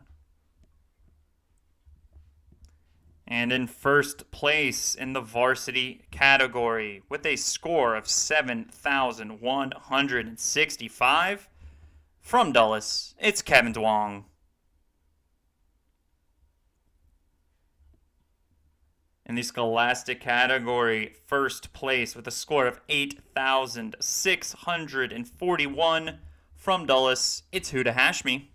S1: And in first place in the varsity category with a score of 7,165 from Dulles, it's Kevin Duong. In the Scholastic category, first place with a score of 8,641 from Dulles, it's Huda Hashmi.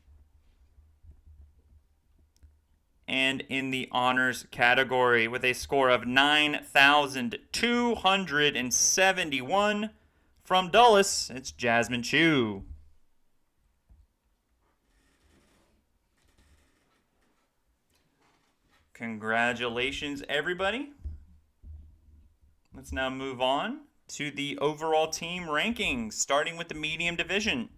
S1: And in the honors category with a score of 9,271 from Dulles, it's Jasmine Chu. Congratulations, everybody. Let's now move on to the overall team rankings, starting with the medium division.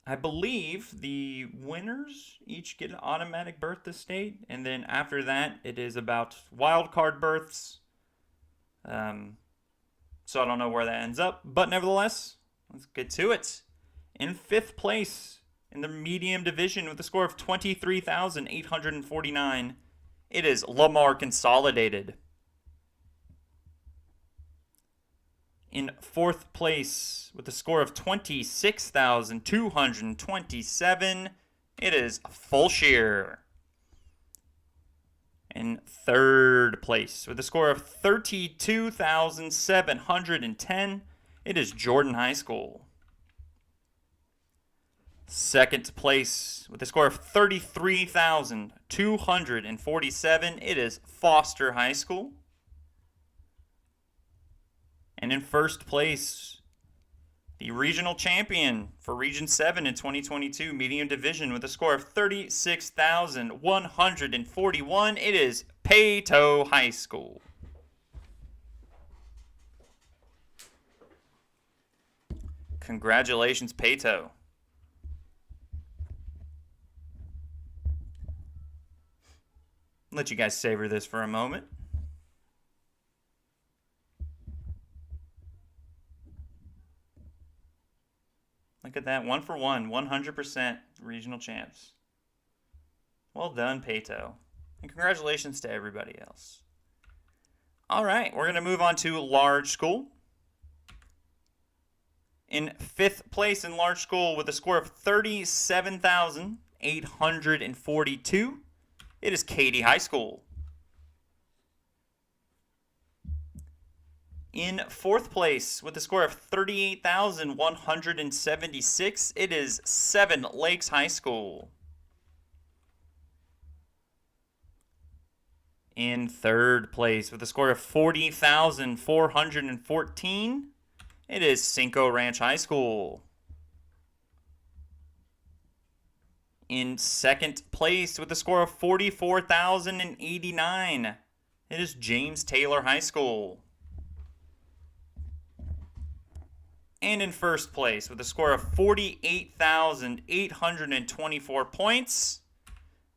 S1: I believe the winners each get an automatic berth to state, and then after that, it is about wild card berths. So I don't know where that ends up, but nevertheless, let's get to it. In fifth place in the medium division with a score of 23,849, it is Lamar Consolidated. In fourth place with a score of 26,227, it is Fulshire. In third place with a score of 32,710, it is Jordan High School. Second place with a score of 33,247, it is Foster High School. And in first place, the regional champion for Region 7 in 2022 medium division with a score of 36,141, it is Peyto High School. Congratulations, Peyto. Let you guys savor this for a moment. Look at that, 1 for 1, 100% regional champs. Well done, Peyto. And congratulations to everybody else. All right, we're going to move on to large school. In fifth place in large school with a score of 37,842, it is Katy High School. In fourth place with a score of 38,176, it is Seven Lakes High School. In third place with a score of 40,414, it is Cinco Ranch High School. In second place with a score of 44,089, it is James Taylor High School. And in first place with a score of 48,824 points,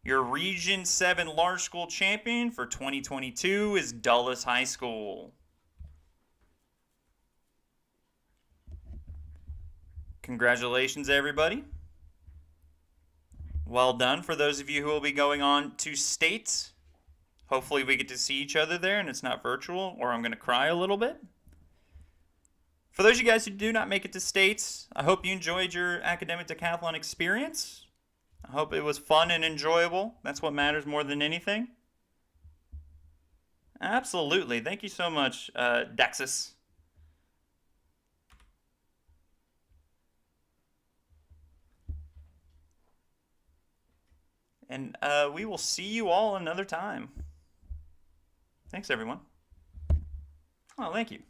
S1: your Region 7 Large School champion for 2022 is Dulles High School. Congratulations, everybody. Well done for those of you who will be going on to states. Hopefully we get to see each other there and it's not virtual, or I'm going to cry a little bit. For those of you guys who do not make it to states, I hope you enjoyed your academic decathlon experience. I hope it was fun and enjoyable. That's what matters more than anything. Absolutely. Thank you so much, Dexus. And we will see you all another time. Thanks, everyone. Oh, thank you.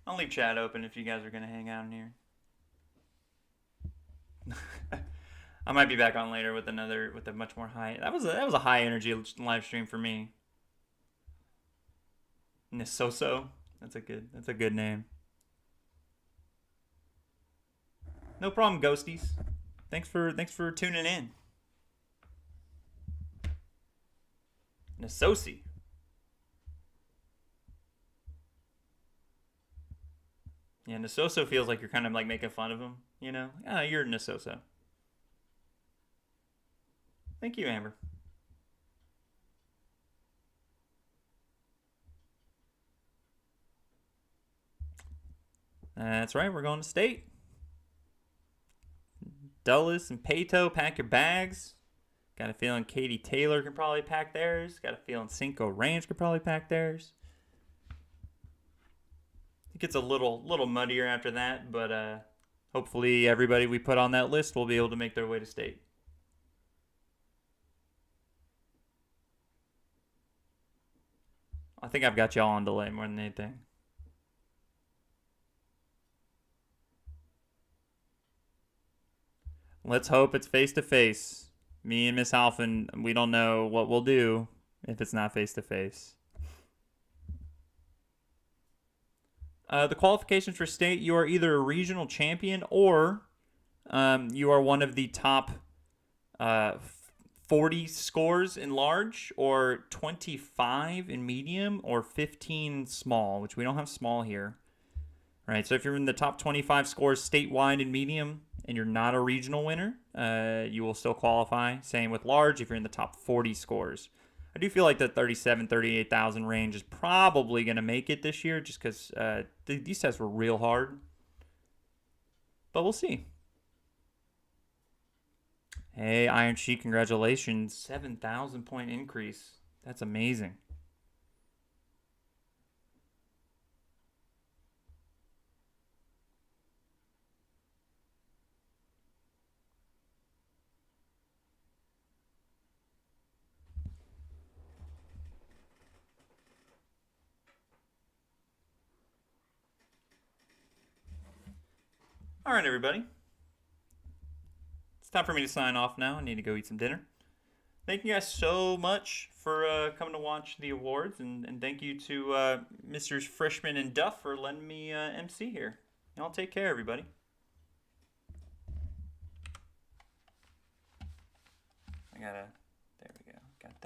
S1: I'll leave chat open if you guys are going to hang out in here. I might be back on later with a much more high. That was a high energy live stream for me. Nisoso. That's a good name. No problem, ghosties. Thanks for tuning in. Nisosi. Yeah, Nisoso feels like you're kind of like making fun of him, you know? Ah, you're Nisoso. Thank you, Amber. That's right, we're going to state. Dulles and Pato, pack your bags. Got a feeling Katie Taylor can probably pack theirs. Got a feeling Cinco Ranch could probably pack theirs. It gets a little muddier after that, but hopefully everybody we put on that list will be able to make their way to state. I think I've got y'all on delay more than anything. Let's hope it's face-to-face. Me and Miss Alphen, we don't know what we'll do if it's not face-to-face. The qualifications for state, you are either a regional champion or you are one of the top 40 scores in large, or 25 in medium, or 15 small, which we don't have small here. Right, so if you're in the top 25 scores statewide in medium and you're not a regional winner, you will still qualify. Same with large if you're in the top 40 scores. I do feel like the 38,000 range is probably going to make it this year just because these tests were real hard. But we'll see. Hey, Iron Sheik, congratulations. 7,000 point increase. That's amazing. All right, everybody. It's time for me to sign off now. I need to go eat some dinner. Thank you guys so much for coming to watch the awards, and thank you to Mr. Frischman and Duff for letting me MC here. Y'all take care, everybody. I gotta